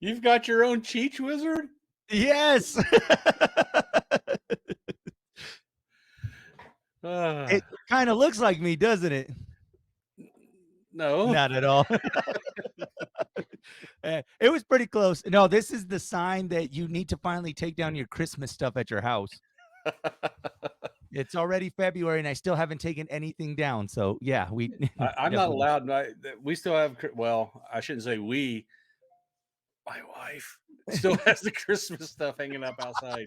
You've got your own Cheech wizard? Yes. It Uh, kind of looks like me, doesn't it? no. Not at all. It was pretty close. No, this is the sign that you need to finally take down your Christmas stuff at your house. It's already February, and I still haven't taken anything down. So yeah, we I'm not definitely. allowed. We still have, well, I shouldn't say we, my wife still has the Christmas stuff hanging up outside.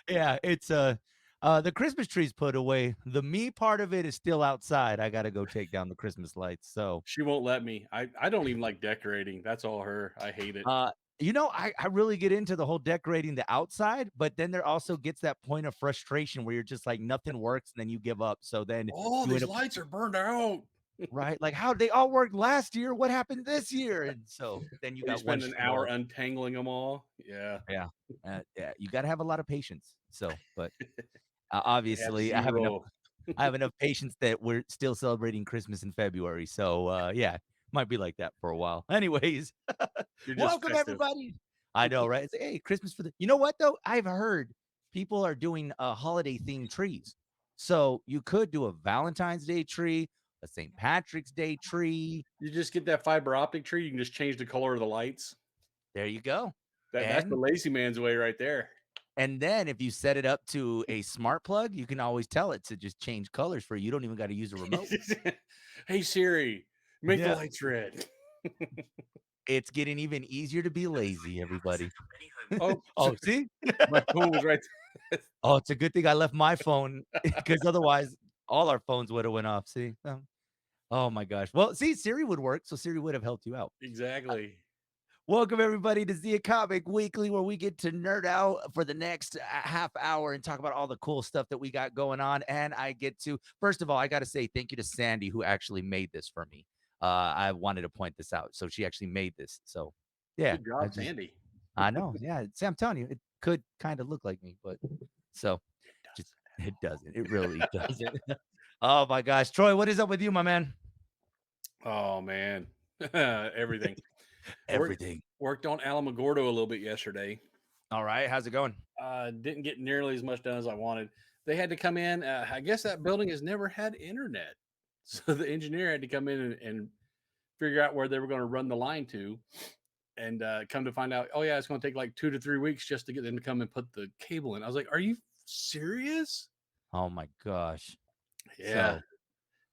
Yeah, it's the Christmas tree's put away. The me part of it is still outside. I gotta go take down the Christmas lights. So She won't let me. I don't even like decorating. That's all her. I hate it. uh I really get into the whole decorating the outside, but then there also gets that point of frustration where you're just like nothing works and then you give up. So then Oh, you end these up lights are burned out. right, like how they all worked last year. What happened this year? And so then you You got one spend an short hour order. untangling them all. Yeah. Yeah. Yeah, you got to have a lot of patience. So, but I have obviously zero. I have enough patience that we're still celebrating Christmas in February. So, yeah, might be like that for a while. Anyways, You're just welcome festive. everybody. I know, right? It's like, hey, Christmas for the. You know what though? I've heard people are doing holiday themed trees. So you could do a Valentine's Day tree, a St. Patrick's Day tree. You just get that fiber optic tree. You can just change the color of the lights. There you go. That's the And lazy man's way right there. and then if you set it up to a smart plug, you can always tell it to just change colors for you. You don't even got to use a remote. Hey Siri, make the Yeah. lights red. It's getting even easier to be lazy, everybody. Oh, Oh, see? my phone was right. Oh, it's a good thing I left my phone because otherwise all our phones would have went off. See? Oh my gosh. Well, see, Siri would work, so Siri would have helped you out. Exactly. Welcome everybody to Z Comic Weekly, where we get to nerd out for the next half hour and talk about all the cool stuff that we got going on. And I get to, first of all, I got to say thank you to Sandy who actually made this for me. I wanted to point this out, so she actually made this. So yeah, Good job, Sandy. I know, yeah. See, I'm telling you, it could kind of look like me, but so just it doesn't. It really doesn't. Oh my gosh, Troy, what is up with you, my man? Oh man, everything. Worked Everything. worked on Alamogordo a little bit yesterday. All right, how's it going? Didn't get nearly as much done as I wanted. They had to come in. I guess that building has never had internet, so the engineer had to come in and figure out where they were going to run the line to. And come to find out, oh yeah, it's going to take like 2 to 3 weeks just to get them to come and put the cable in. I was like, are you serious? Oh my gosh. Yeah. So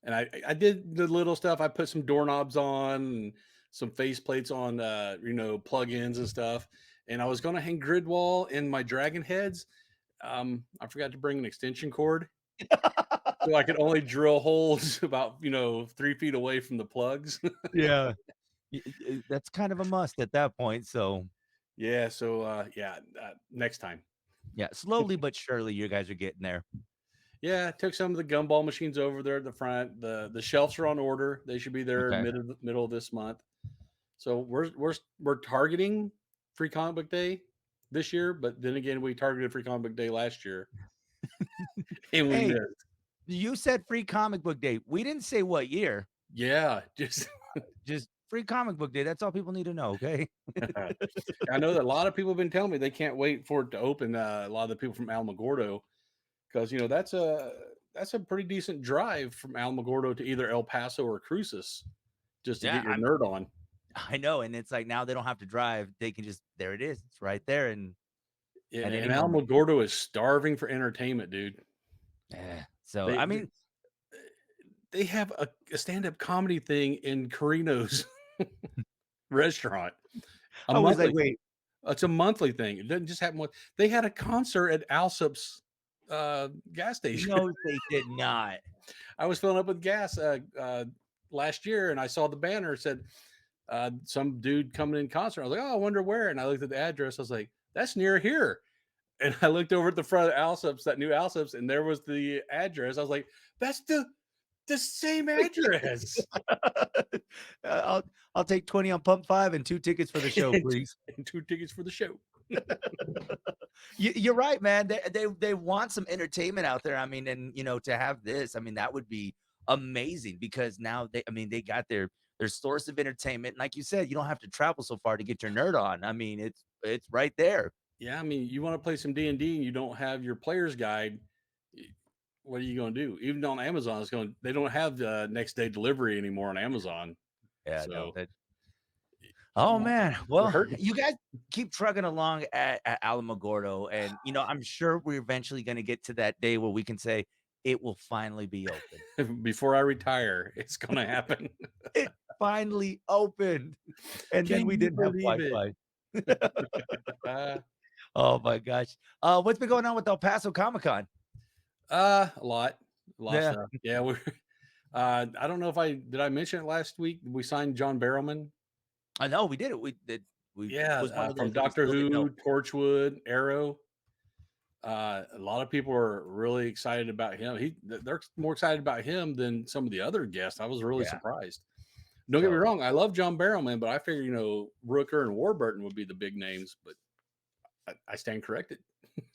And I did the little stuff. I put some doorknobs on and some face plates on, plugins and stuff. And I was going to hang grid wall in my dragon heads. I forgot to bring an extension cord, so I could only drill holes about 3 feet away from the plugs. yeah, that's kind of a must at that point. So Yeah. So next time. yeah, slowly but surely, you guys are getting there. Yeah, took some of the gumball machines over there at the front. The shelves are on order. They should be there Okay. middle of this month. So we're targeting Free Comic Book Day this year, but then again, we targeted Free Comic Book Day last year and we Hey, missed. you said free comic book day. We didn't say what year. Yeah, just Just free comic book day. That's all people need to know. Okay. I know that a lot of people have been telling me they can't wait for it to open. A lot of the people from Alamogordo, because that's a pretty decent drive from Alamogordo to either El Paso or Cruces just to Yeah, get your nerd on. I know, and it's like now they don't have to drive. They can just there it is. It's right there, and Yeah, at any and moment. Alamogordo is starving for entertainment, dude. Yeah. So They I they, mean, they have a stand-up comedy thing in Carino's restaurant. A I was like, monthly wait, It's a monthly thing. It doesn't just happen with they had a concert at Alsop's gas station. no, they did not. I was filling up with gas last year and I saw the banner said some dude coming in concert. I was like, oh, I wonder where. And I looked at the address. I was like, that's near here. And I looked over at the front of Alsop's, that new Alsop's, and there was the address. I was like, that's the same address. I'll I'll take 20 on pump 5 and 2 tickets for the show, and please. two tickets for the show. You're right, man. They want some entertainment out there. I mean, and to have this, I mean, that would be amazing because now they got their their source of entertainment. And like you said, you don't have to travel so far to get your nerd on. I mean, it's right there. Yeah, I mean, you want to play some D&D and you don't have your player's guide, y- what are you going to do? Even on Amazon, they don't have the next day delivery anymore on Amazon. Yeah, no, So, that oh yeah, man. they're Well, hurting. you guys keep trucking along at Alamogordo. And I'm sure we're eventually gonna get to that day where we can say it will finally be open. Before I retire, it's going to happen. It finally opened. And then Can we you didn't have believe it? Wi-Fi. Uh, Oh my gosh. What's been going on with El Paso Comic Con? a lot of Yeah. stuff. Yeah, we're I don't know if I mention it last week. We signed John Barrowman. I know we did it. We Yeah, was one of from those that we Doctor still didn't know. Who, Torchwood, Arrow. A lot of people are really excited about him. They're more excited about him than some of the other guests. I was really Yeah. surprised. Don't get me So wrong, I love John Barrowman, but I figured Rooker and Warburton would be the big names. But I stand corrected.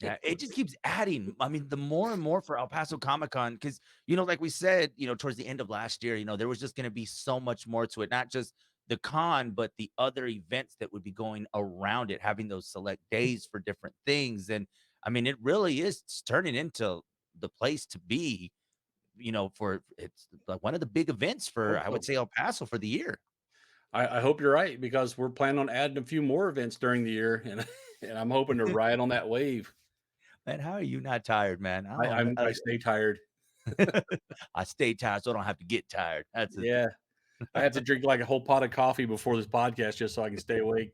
yeah, it just keeps adding. I mean, the more and more for El Paso Comic Con, because like we said, towards the end of last year, there was just going to be so much more to it, not just the con, but the other events that would be going around it, having those select days for different things. And I mean, it really is turning into the place to be, for it's like one of the big events for, Hope I would so. say, El Paso for the year. I hope you're right because we're planning on adding a few more events during the year, and and I'm hoping to ride on that wave. Man, how are you not tired, man? I I, don't. I'm I stay tired. I stay tired so I don't have to get tired. That's the thing. Yeah, I have to drink like a whole pot of coffee before this podcast just so I can stay awake.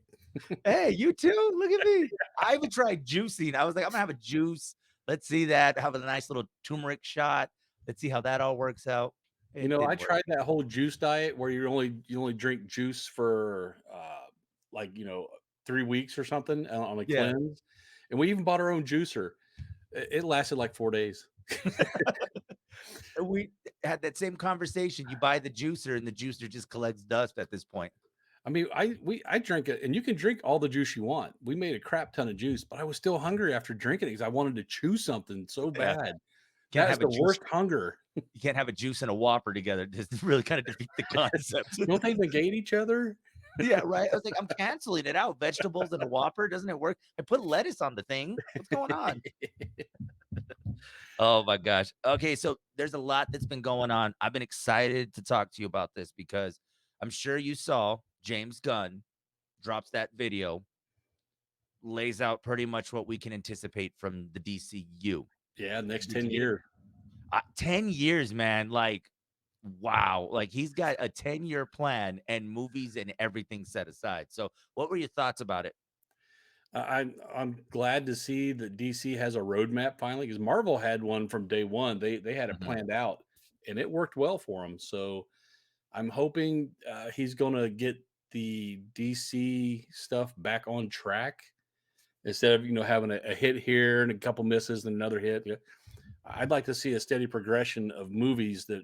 Hey, you too? Look at me. I even tried juicing. I was like, "I'm gonna have a juice. Let's see that. Have a nice little turmeric shot. Let's see how that all works out." It I didn't work. tried that whole juice diet where you only drink juice for like 3 weeks or something on a Yeah. cleanse, and we even bought our own juicer. It lasted like 4 days. And we had that same conversation. You buy the juicer and the juicer just collects dust at this point. I mean, I drank it, and you can drink all the juice you want. We made a crap ton of juice, but I was still hungry after drinking it because I wanted to chew something so Yeah. bad. Can't That is have a the juice. worst hunger. You can't have a juice and a Whopper together. Just really kind of defeat the concept. Don't they negate each other? Yeah, right. I was like, I'm canceling it out. Vegetables and a Whopper, doesn't it work? I put lettuce on the thing. What's going on? Oh my gosh. Okay, so there's a lot that's been going on. I've been excited to talk to you about this because I'm sure you saw James Gunn drops that video, lays out pretty much what we can anticipate from the DCU. Yeah, next 10 Beginning years. 10 years, man. Like, wow. Like he's got a 10-year plan and movies and everything set aside. So, what were your thoughts about it? I'm glad to see that DC has a roadmap finally because Marvel had one from day one. They had it Mhm. planned out, and it worked well for them. So I'm hoping he's going to get the DC stuff back on track instead of having a hit here and a couple misses and another hit. Yeah. I'd like to see a steady progression of movies that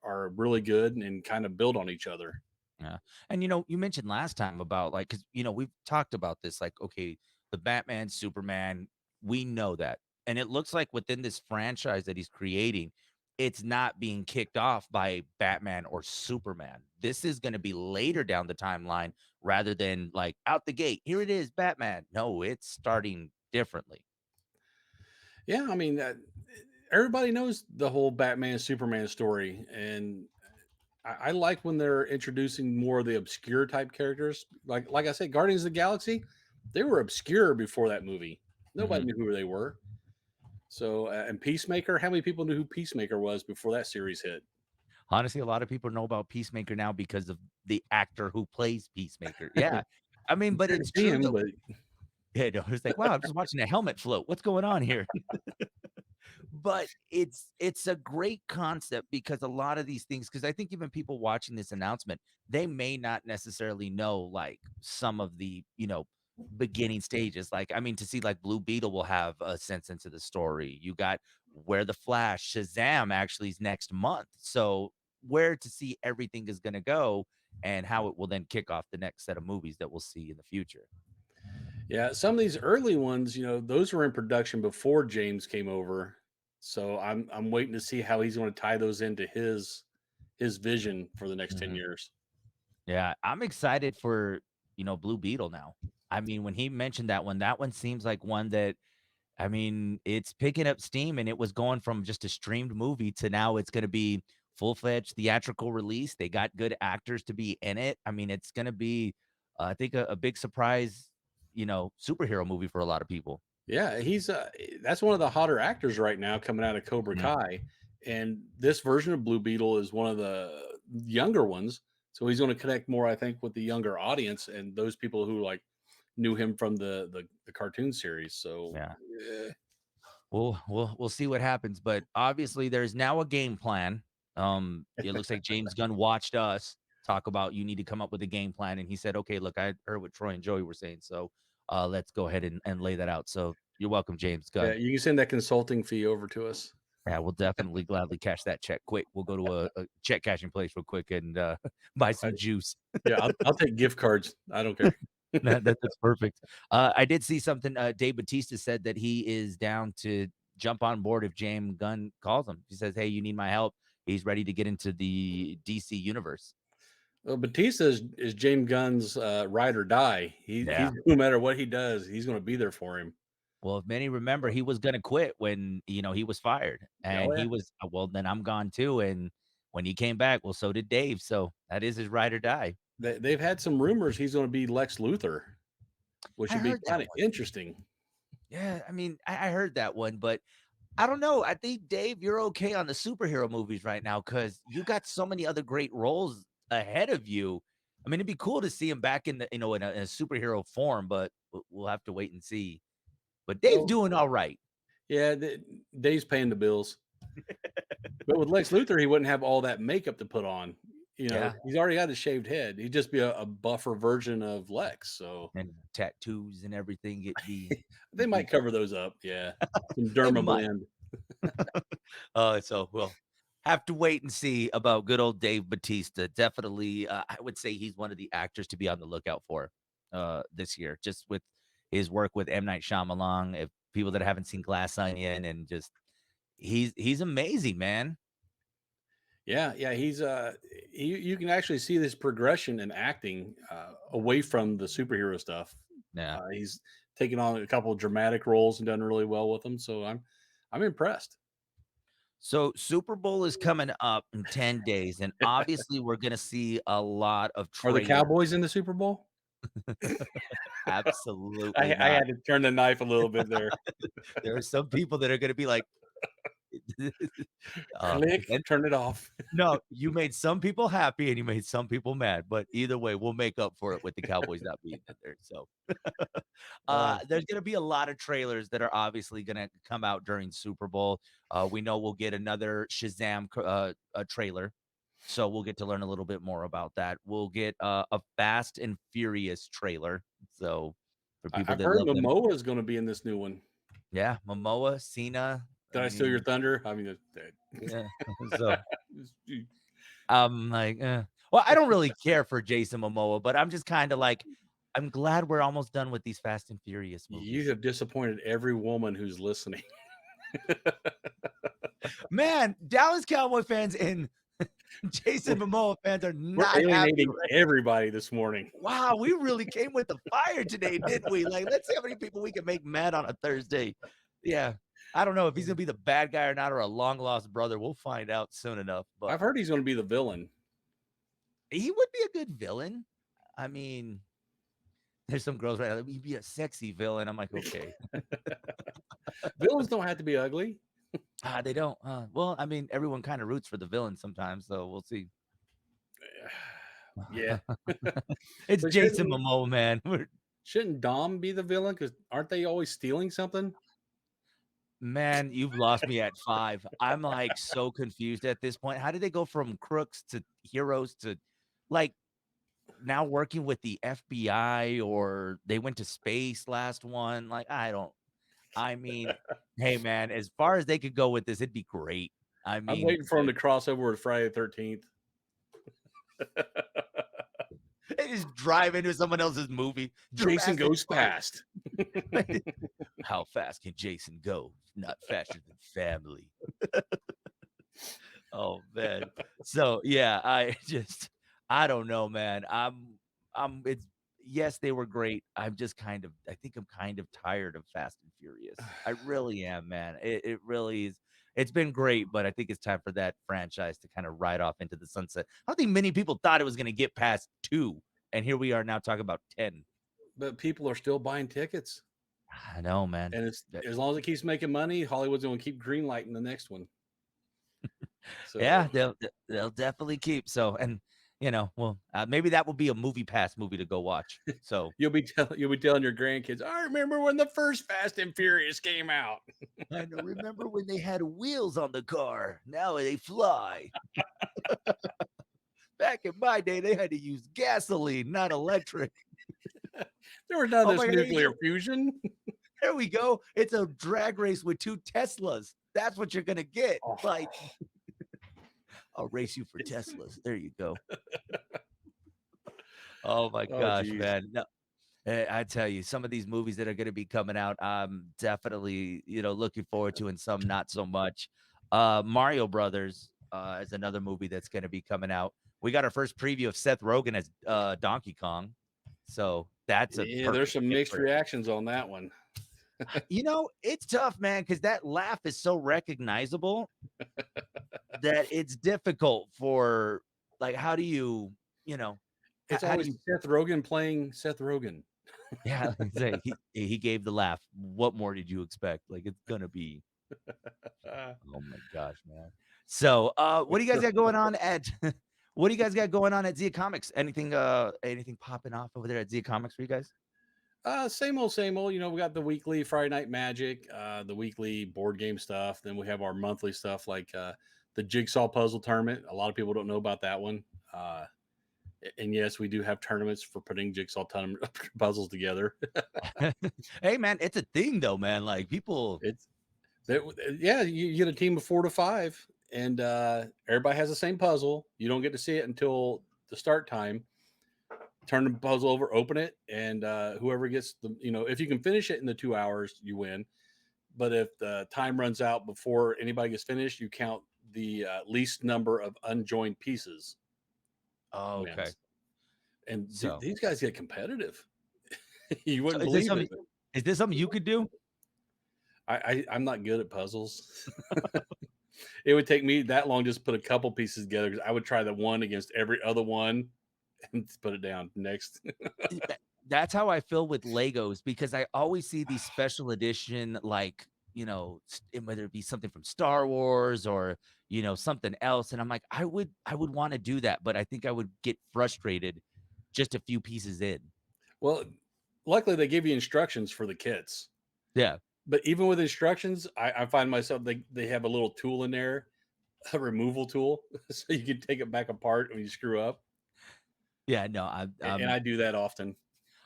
are really good and kind of build on each other. Yeah. And you mentioned last time about like, because we've talked about this, like, okay, the Batman, Superman, we know that. And it looks like within this franchise that he's creating, it's not being kicked off by Batman or Superman. This is going to be later down the timeline rather than like out the gate. Here it is, Batman. No, it's starting differently. Yeah, I mean, everybody knows the whole Batman Superman story, and I like when they're introducing more of the obscure type characters. Like I said, Guardians of the Galaxy, they were obscure before that movie. Nobody Mhm. knew who they were. So, and Peacemaker, how many people knew who Peacemaker was before that series hit? Honestly, a lot of people know about Peacemaker now because of the actor who plays Peacemaker. Yeah. I mean, but Here to it's see true him, though. but Yeah, no, it's like, wow, I'm just watching a helmet float. What's going on here? But it's a great concept because a lot of these things, because I think even people watching this announcement, they may not necessarily know like some of the, beginning stages. Like, I mean, to see like Blue Beetle will have a sense into the story. You got where the Flash, Shazam actually is next month. So where to see everything is gonna go and how it will then kick off the next set of movies that we'll see in the future. yeah, some of these early ones, those were in production before James came over. So I'm waiting to see how he's going to tie those into his vision for the next 10 Mhm. years. Yeah, I'm excited for, Blue Beetle now. I mean, when he mentioned that one seems like one that I mean, it's picking up steam and it was going from just a streamed movie to now it's gonna be full-fledged theatrical release. They got good actors to be in it. I mean, it's gonna be, I think a big surprise, superhero movie for a lot of people. Yeah, that's one of the hotter actors right now coming out of Cobra Yeah. Kai, and this version of Blue Beetle is one of the younger ones. So he's going to connect more, I think, with the younger audience and those people who like knew him from the cartoon series. So Yeah. eh, We'll see what happens, but obviously there's now a game plan. It looks like James Gunn watched us talk about you need to come up with a game plan, and he said, "Okay, look, I heard what Troy and Joey were saying, so let's go ahead and lay that out." So you're welcome, James yeah, Gunn. you can send that consulting fee over to us. Yeah, we'll definitely gladly cash that check quick. We'll go to a check cashing place real quick and buy I, some juice. yeah, I'll take gift cards. I don't care. That's perfect. I did see something. Dave Bautista said that he is down to jump on board if James Gunn calls him. He says, "Hey, you need my help." He's ready to get into the DC universe. Well, Batista is James Gunn's ride or die. He's Yeah. no matter what he does, he's going to be there for him. Well, if many remember, he was going to quit when he was fired, Oh and yeah, he was well. Then I'm gone too. And when he came back, well, so did Dave. So that is his ride or die. they've had some rumors he's going to be Lex Luthor, which I would be heard that kind of one. interesting. Yeah, I mean, I heard that one, but I don't know. I think Dave, you're okay on the superhero movies right now because you got so many other great roles ahead of you. I mean, it'd be cool to see him back in the, in a superhero form, but we'll have to wait and see. But Dave's Well, doing all right. yeah, Dave's paying the bills, but with Lex Luthor, he wouldn't have all that makeup to put on. You know, Yeah. he's already got a shaved head. He'd just be a buffer version of Lex. So And tattoos and everything. they It'd might be cover those up. Yeah, some they derma might. blend. So we'll have to wait and see about good old Dave Bautista. Definitely, I would say he's one of the actors to be on the lookout for this year, just with his work with M. Night Shyamalan. If people that haven't seen Glass Onion and just he's amazing, man. Yeah, yeah, you can actually see this progression in acting away from the superhero stuff. Yeah. He's taken on a couple of dramatic roles and done really well with them. So I'm impressed. So Super Bowl is coming up in 10 days, and obviously we're gonna see a lot of Are the trailers. Cowboys in the Super Bowl? Absolutely I not. had to turn the knife a little bit there. There are some people that are gonna be like, Click, and turn it off. no, you made some people happy and you made some people mad, but either way, we'll make up for it with the Cowboys not being in there. So, Uh, there's gonna be a lot of trailers that are obviously gonna come out during Super Bowl. We know we'll get another Shazam a trailer, so we'll get to learn a little bit more about that. We'll get a Fast and Furious trailer. So for people I've that heard love them, Momoa is going to be in this new one. yeah, Momoa, Cena. I Did I steal your mean, thunder? I mean, yeah. So you I'm like, well, I don't really care for Jason Momoa, but I'm just kind of like, I'm glad we're almost done with these Fast and Furious you movies. have disappointed every woman who's listening. Man, Dallas Cowboy fans and We're, Jason Momoa fans are we're not happy alienating right. everybody this morning. Wow, we really came with the fire today, didn't we? Like, let's see how many people we can make mad on a Thursday. Yeah. I don't know if he's gonna be the bad guy or not, or a long lost brother. We'll find out soon enough. But I've heard he's going to be the villain. he would be a good villain. I mean, there's some girls right now. He'd be a sexy villain. I'm like, okay. Villains don't have to be ugly. They don't. Well, I mean, everyone kind of roots for the villain sometimes, so we'll see. Yeah, It's but Jason Momoa, man. shouldn't Dom be the villain? Because aren't they always stealing something? Man, you've lost me at 5. I'm like so confused at this point. How did they go from crooks to heroes to like now working with the FBI or they went to space last one? Like, I don't. I mean, hey man, as far as they could go with this, it'd be great. I I'm mean, waiting for him to cross over with Friday the 13th. they just drive into someone else's movie. Jason Jurassic goes Park. fast. How fast can Jason go? Not faster than family. Oh man. So yeah, I just I don't know, man. It's yes, they were great. I'm just kind of, I think I'm kind of tired of Fast and Furious. I really am, man. It really is. It's been great, but I think it's time for that franchise to kind of ride off into the sunset. I don't think many people thought it was going to get past 2, and here we are now talking about 10. But people are still buying tickets, I know, man. and it's That- as long as it keeps making money, Hollywood's going to keep greenlighting the next one. Yeah, So they'll definitely keep. So, and well, maybe that will be a movie pass movie to go watch. So, you'll be telling your grandkids, I remember when the first Fast and Furious came out. I know. Remember when they had wheels on the car? Now they fly. Back in my day, they had to use gasoline, not electric. There was none of Oh this my God, there you nuclear go. fusion. There we go. It's a drag race with 2 Teslas. That's what you're gonna get. Oh, Like, I'll race you for Teslas. There you go. Oh my oh, gosh, geez. man. No, I tell you, some of these movies that are gonna be coming out, I'm definitely, looking forward to, and some not so much. Mario Brothers is another movie that's gonna be coming out. We got our first preview of Seth Rogen as Donkey Kong, so that's a Yeah, there's perfect some fit mixed for him. reactions on that one. It's tough, man, because that laugh is so recognizable that it's difficult for, like, how do you, you know, It's how do always you Seth Rogen playing Seth Rogen. yeah, say he gave the laugh. What more did you expect? Like, it's gonna be Uh, oh my gosh, man. So, what do you guys got going on at what do you guys got going on at Zia Comics? Anything popping off over there at Zia Comics for you guys? same old, same old. We got the weekly Friday Night Magic, the weekly board game stuff. Then we have our monthly stuff like the Jigsaw Puzzle Tournament. A lot of people don't know about that one. And yes, we do have tournaments for putting jigsaw puzzles together. Hey, man, it's a thing though, man. Like, people It's yeah, you get a team of 4 to 5, and everybody has the same puzzle. You don't get to see it until the start time. Turn the puzzle over, open it, and whoever gets if you can finish it in the 2 hours, you win. But if the time runs out before anybody gets finished, you count the least number of unjoined pieces Oh, okay. wins. And So these guys get competitive. You so wouldn't believe it. is this something you could do? I'm not good at puzzles. It would take me that long just to put a couple pieces together because I would try the one against every other one and put it down next. That's how I feel with Legos because I always see these special edition, like, whether it be something from Star Wars or, something else. And I'm like, I would want to do that, but I think I would get frustrated just a few pieces in. Well, luckily they give you instructions for the kits. Yeah. But even with instructions, I find myself they have a little tool in there, a removal tool, so you can take it back apart when you screw up. Yeah. No, And I do that often.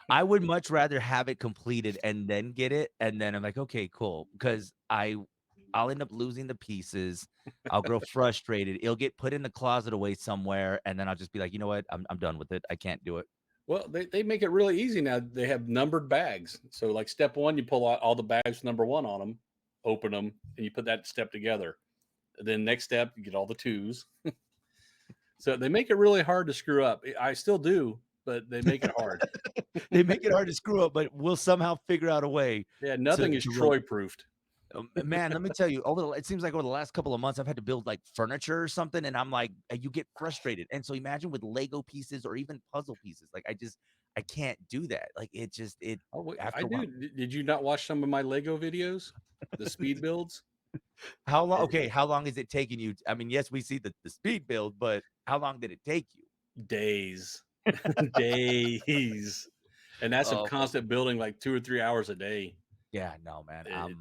I would much rather have it completed and then get it. And then I'm like, okay, cool. Because I'll end up losing the pieces. I'll grow frustrated. It'll get put in the closet away somewhere. And then I'll just be like, you know what? I'm done with it. I can't do it. Well, they make it really easy now. They have numbered bags. So like step one, you pull out all the bags with number one on them, open them, and you put that step together. Then next step, you get all the twos. So they make it really hard to screw up. I still do, but they make it hard. They make it hard to screw up, but we'll somehow figure out a way Yeah, to nothing is to roll. Troy proofed. Man, let me tell you, it seems like over the last couple of months, I've had to build like furniture or something, and I'm like, you get frustrated. And so imagine with Lego pieces or even puzzle pieces, like I can't do that. Like it Oh, wait, I after a do. while. Did you not watch some of my Lego videos? The speed builds? How long? It- Okay, how long is it taking you? I mean, yes, we see the speed build, but how long did it take you? days, days. And that's a Oh my, constant building like 2 or 3 hours a day. yeah, no, man. It,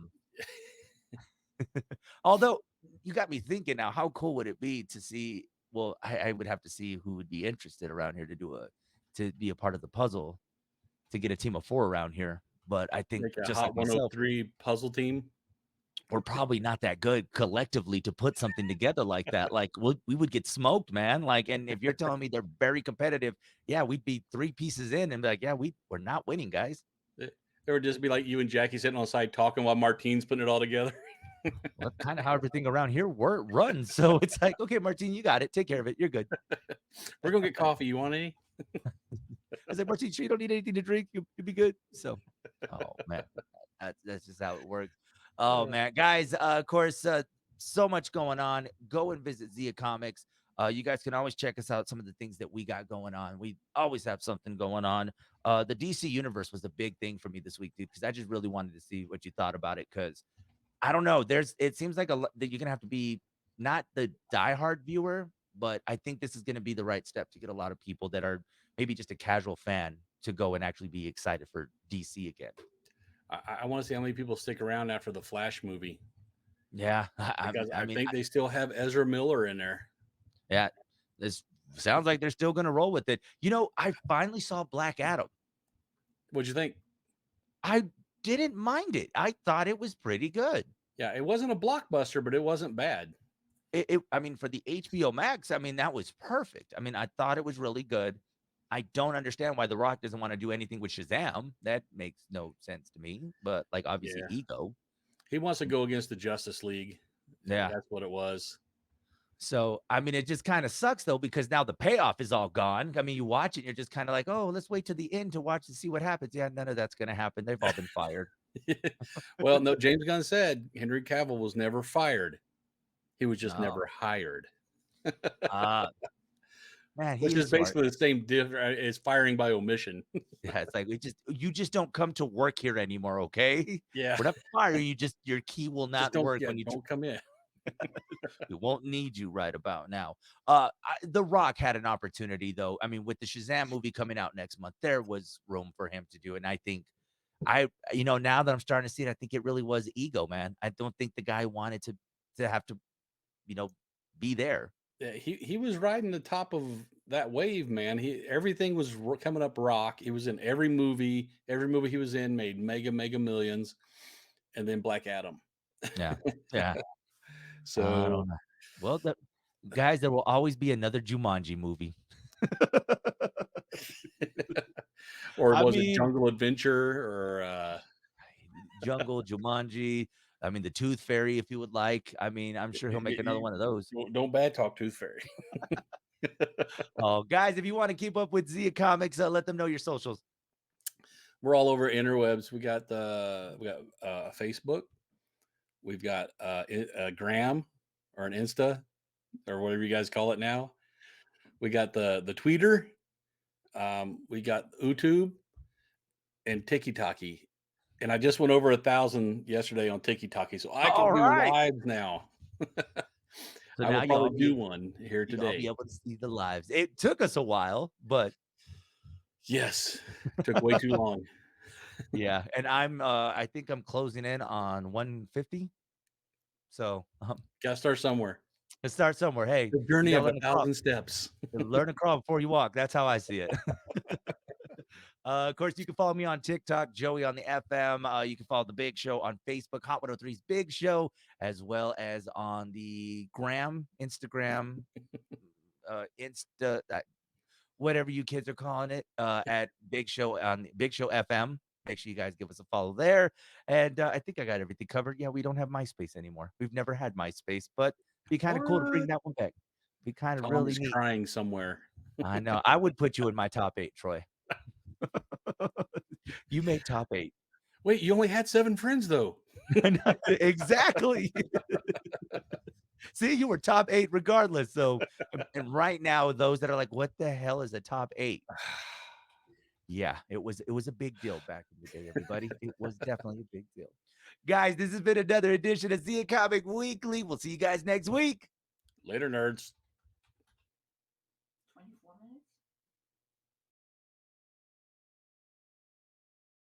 Although you got me thinking now, how cool would it be to see? Well, I would have to see who would be interested around here to be a part of the puzzle to get a team of 4 around here. But I think like a just Hot like myself, 103 puzzle team. we're probably not that good collectively to put something together like that. Like we would get smoked, man. Like, and if you're telling me they're very competitive, yeah, we'd be 3 pieces in and be like, yeah, we're not winning, guys. It would just be like you and Jackie sitting on the side talking while Martine's putting it all together. Well, that's kind of how everything around here runs. So it's like, okay, Martine, you got it. Take care of it. You're good. We're gonna get coffee. You want any? I was like, Martine, sure you don't need anything to drink. You'll be good. So, oh man, that's just how it works. Oh Uh, man, guys, of course, so much going on. Go and visit Zia Comics. You guys can always check us out. Some of the things that we got going on. We always have something going on. The DC universe was a big thing for me this week, dude, because I just really wanted to see what you thought about it. Because I don't know, it seems like that you're gonna have to be not the diehard viewer, but I think this is gonna be the right step to get a lot of people that are maybe just a casual fan to go and actually be excited for DC again. I want to see how many people stick around after the Flash movie Yeah, because I I mean, think they still have Ezra Miller in there. yeah, this sounds like they're still gonna roll with it. You know, I finally saw Black Adam. What'd you think? I didn't mind it. I thought it was pretty good. Yeah, it wasn't a blockbuster, but it wasn't bad. I mean, for the HBO Max, I mean, that was perfect. I mean, I thought it was really good. I don't understand why The Rock doesn't want to do anything with Shazam. That makes no sense to me. But like, obviously, Yeah, ego. he wants to go against the Justice League. Yeah. That's what it was. So I mean, it just kind of sucks though, because now the payoff is all gone. I mean, you watch it, you're just kind of like, oh, let's wait to the end to watch and see what happens. Yeah, none of that's gonna happen. They've all been fired. Well, no, James Gunn said Henry Cavill was never fired. He was just Oh, never hired, uh, man, he which is is smart. basically the same difference as firing by omission. Yeah, it's like you just don't come to work here anymore, okay? Yeah, We're not firing you, just your key will just not don't. work Yeah, when you don't come in. we won't need you right about now. The Rock had an opportunity though. I mean, with the Shazam movie coming out next month, there was room for him to do it. And I think now that I'm starting to see it, I think it really was ego, man. I don't think the guy wanted to have to, you know, be there. Yeah, he was riding the top of that wave, man. He everything was coming up rock. He was in every movie. Every movie he was in made mega millions, and then Black Adam. Yeah. Yeah. I So, don't know. Well, guys, there will always be another Jumanji movie. or I was it mean, Jungle Adventure or Jungle, Jumanji. I mean, the Tooth Fairy, if you would like. I mean, I'm sure he'll make another one of those. don't bad talk Tooth Fairy. Oh, guys, if you want to keep up with Zia Comics, let them know your socials. We're all over interwebs. We got Facebook. We've got Gram or an Insta or whatever you guys call it now. We got the Tweeter. We got YouTube and TikTok. And I just went over 1,000 yesterday on TikTok, so I can All do right. lives now. So I will now probably do one here you all be today. able to see the lives. It took us a while, but Yes, took way too long. yeah. And I think I'm closing in on 150. So Got to start somewhere. let's start somewhere. Hey, The you journey gotta of a learn to crawl. thousand steps. Learn to crawl before you walk. That's how I see it. Of course, you can follow me on TikTok, Joey on the FM. You can follow the Big Show on Facebook, Hot 103's Big Show, as well as on the Instagram, Insta, whatever you kids are calling it, at Big Show on Big Show FM. Make sure you guys give us a follow there. And I think I got everything covered. Yeah, we don't have MySpace anymore. We've never had MySpace, but be kind of cool to bring What? that one back. Be kind of Tom really is neat. crying somewhere. I know. I would put you in my top 8, Troy. You make top 8. Wait, you only had 7 friends though. Exactly. See, you were top 8 regardless. So, and right now, those that are like, what the hell is a top 8? Yeah, it was a big deal back in the day, everybody. It was definitely a big deal. Guys, this has been another edition of Zia Comic Weekly. We'll see you guys next week. Later, nerds.